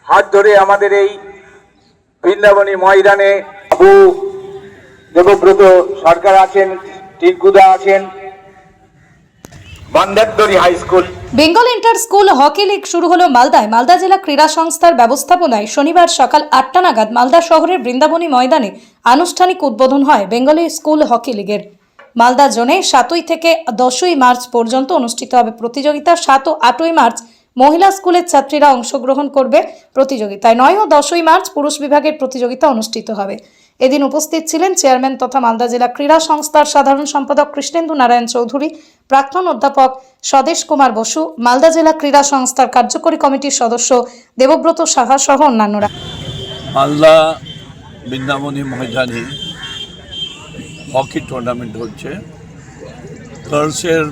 হাত ধরে আমাদের এই বৃন্দাবনী ময়দানে বাবু দেবব্রত সরকার আছেন, টিঙ্কুদা আছেন, Bandardari high school. Bengal inter school hockey league শুরু হলো মালদায়। মালদা জেলা ক্রীড়া সংস্থার ব্যবস্থাপনায় শনিবার সকাল 8টা নাগাদ মালদা শহরের বৃন্দাবনী ময়দানে আনুষ্ঠানিক উদ্বোধন হয় বেঙ্গলি স্কুল হকি লীগের। মালদা জোনে 7ই থেকে 10ই মার্চ পর্যন্ত অনুষ্ঠিত হবে প্রতিযোগিতা। 7 ও 8ই মার্চ মহিলা স্কুলের ছাত্রীরা অংশগ্রহণ করবে প্রতিযোগিতায়। 9 ও 10ই মার্চ পুরুষ বিভাগের প্রতিযোগিতা অনুষ্ঠিত হবে। এদিন উপস্থিত ছিলেন চেয়ারম্যান তথা মালদা জেলা ক্রীড়া সংস্থার সাধারণ সম্পাদক কৃষ্ণেন্দু নারায়ণ চৌধুরী, প্রাক্তন অধ্যাপক স্বদেশ কুমার বসু, মালদা জেলা ক্রীড়া সংস্থার কার্যকরী কমিটির সদস্য দেবব্রত সাহা সহ অন্যান্যরা। মালদা বৃন্দাবনী ময়দানে হকি টুর্নামেন্ট হচ্ছে। গার্লসের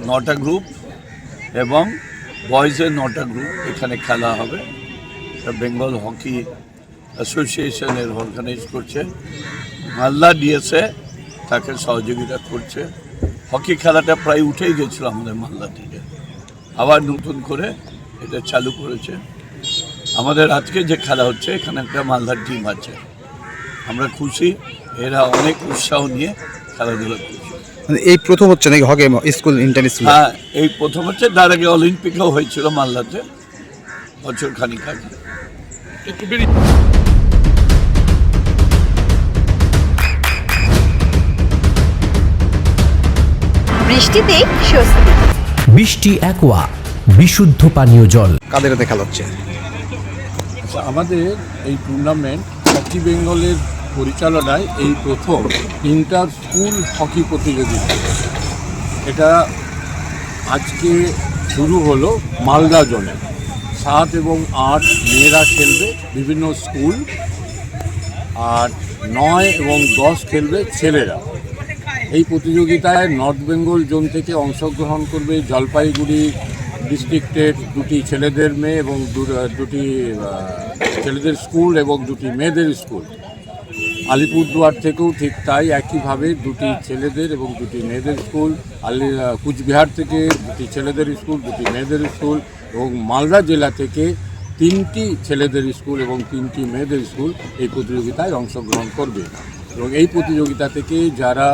9টা গ্রুপ এবং বয়েজের 9টা গ্রুপ এখানে খেলা হবে। বেঙ্গল হকি অ্যাসোসিয়েশনের অর্গানাইজ করছে, মালদা ডিএসএ তাকে সহযোগিতা করছে। হকি খেলাটা প্রায় উঠেই গেছিলো আমাদের মালদা থেকে, আবার নতুন করে এটা চালু করেছে। আমাদের আজকে যে খেলা হচ্ছে এখানে একটা মালদার টিম আছে, আমরা খুশি। এরা অনেক উৎসাহ নিয়ে খেলাধুলা করছে। এই প্রথম হচ্ছে নাকি হকি স্কুল ইন্টারন্যাশনাল? হ্যাঁ, এই প্রথম হচ্ছে। তার আগে অলিম্পিকও হয়েছিল মালদাতে বছর খানিক আগে। বৃষ্টিতে স্বস্তি। বৃষ্টি অ্যাকোয়া বিশুদ্ধ পানীয় জল। কাদের হাতে খেলা হচ্ছে? আচ্ছা, আমাদের এই টুর্নামেন্ট হকি বেঙ্গলের পরিচালনায় এই প্রথম ইন্টার স্কুল হকি প্রতিযোগিতা। এটা আজকে শুরু হলো মালদা জোনে। 7 এবং 8 মেয়েরা খেলবে বিভিন্ন স্কুল, আর 9 এবং 10 খেলবে ছেলেরা। এই প্রতিযোগিতায় নর্থ বেঙ্গল জোন থেকে অংশগ্রহণ করবে জলপাইগুড়ি ডিস্ট্রিক্টের 2টি ছেলেদের মেয়ে এবং 2টি ছেলেদের স্কুল এবং 2টি মেয়েদের স্কুল। আলিপুরদুয়ার থেকেও ঠিক তাই, একইভাবে 2টি ছেলেদের এবং 2টি মেয়েদের স্কুল। কুচবিহার থেকে 2টি ছেলেদের স্কুল, 2টি মেয়েদের স্কুল, এবং মালদা জেলা থেকে 3টি ছেলেদের স্কুল এবং 3টি মেয়েদের স্কুল এই প্রতিযোগিতায় অংশগ্রহণ করবে। এবং এই প্রতিযোগিতা থেকে যারা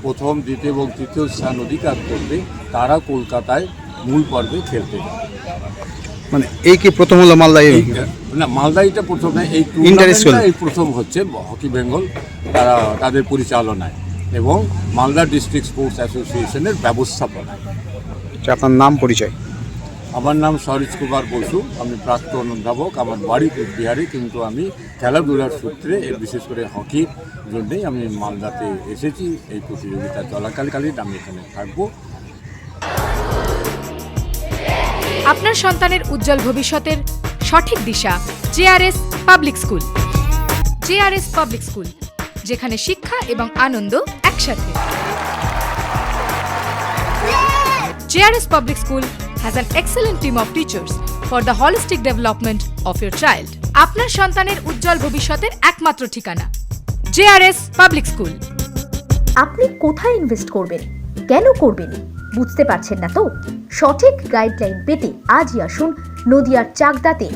প্রথম, দ্বিতীয় এবং তৃতীয় স্থান অধিকার করবে তারা কলকাতায় মূল পর্বে খেলতে যাবে। মানে এই কি প্রথম হলো মালদায়? না, মালদাইটা প্রথম না, এই টুর্নামেন্টটা এই প্রথম হচ্ছে হকি বেঙ্গল তাদের পরিচালনায় এবং মালদা ডিস্ট্রিক্ট স্পোর্টস অ্যাসোসিয়েশনের ব্যবস্থাপনায়। আপনার নাম পরিচয়? আমার নাম স্বদেশ কুমার বসু, আমি প্রাক্তন অধ্যাপক। আমার বাড়ি কুচবিহারে, কিন্তু আমি খেলাধুলার সূত্রে, বিশেষ করে হকির জন্যেই আমি মালদাতে এসেছি। এই প্রতিযোগিতা চলাকালীন আমি এখানে থাকবো। আপনার সন্তানের উজ্জ্বল ভবিষ্যতের সঠিক দিশা JRS public school. JRS public school, যেখানে শিক্ষা এবং আনন্দ একসাথে। JRS public school has an excellent team of teachers for the holistic development of your child. আপনার সন্তানের উজ্জ্বল ভবিষ্যতের একমাত্র ঠিকানা জেআরএস পাবলিক স্কুল। আপনি কোথায় ইনভেস্ট করবেন, কেন করবেন বুঝতে পারছেন না তো? সঠিক গাইডলাইন পেতে আজই আসুন নদিয়ার চাকদাতে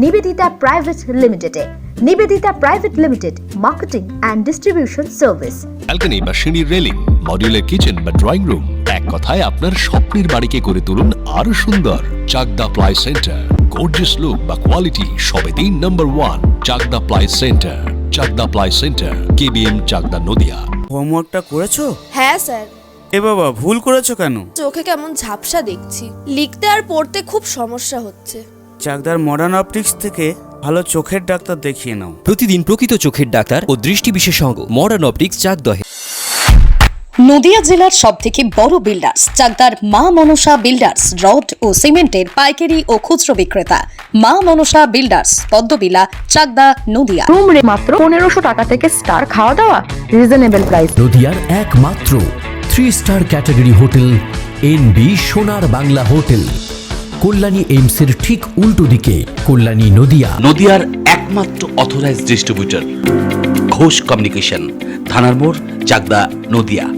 নিবেদিতা প্রাইভেট লিমিটেডে। Nivedita private limited, marketing and distribution service. Balcony বা সিঁড়ির রেলিং, মডিউলার কিচেন বা ড্রয়িং রুম, এক কথায় আপনার স্বপ্নের বাড়িকে করে তুলুন আরো সুন্দর। Chakdah ply centre, gorgeous look বা কোয়ালিটি সবে 3 number 1 Chakdah ply centre. Chakdah ply centre, KBM, Chakdah, Nadia. হোমওয়ার্কটা করেছো? হ্যাঁ স্যার। এ বাবা, ভুল করেছো কেন? চোখে কেমন ঝাপসা দেখছি, লিখতে আর পড়তে খুব সমস্যা হচ্ছে। চাকদার মডার্ন অপটিক্স থেকে ভালো চোখের ডাক্তার দেখিয়ে নাও। প্রতিদিন প্রকৃত চোখের ডাক্তার ও দৃষ্টি বিশেষজ্ঞ মডার্ন অপটিক্স চাকদহে। নদিয়া জেলার সবথেকে বড় বিল্ডার্স চাকদার মা মনসা বিল্ডার্স, রড ও সিমেন্টের পাইকারি ও খুচরো বিক্রেতা। মা মনসা বিল্ডার্স, পদ্মবিলা, চাকদা, নদিয়া। রুম রে মাত্র 1500 টাকা থেকে স্টার, খাওয়া দাওয়া রিজনেবল প্রাইস। নদিয়ার একমাত্র 3 স্টার ক্যাটাগরি হোটেল এনবি সোনার বাংলা হোটেল, কল্যাণী এইমসের ঠিক উল্টো দিকে, কল্যাণী, নদিয়া। নদিয়ার একমাত্র অথরাইজড ডিস্ট্রিবিউটর ঘোষ কমিউনিকেশন, থানার মোড়, চাকদা, নদিয়া।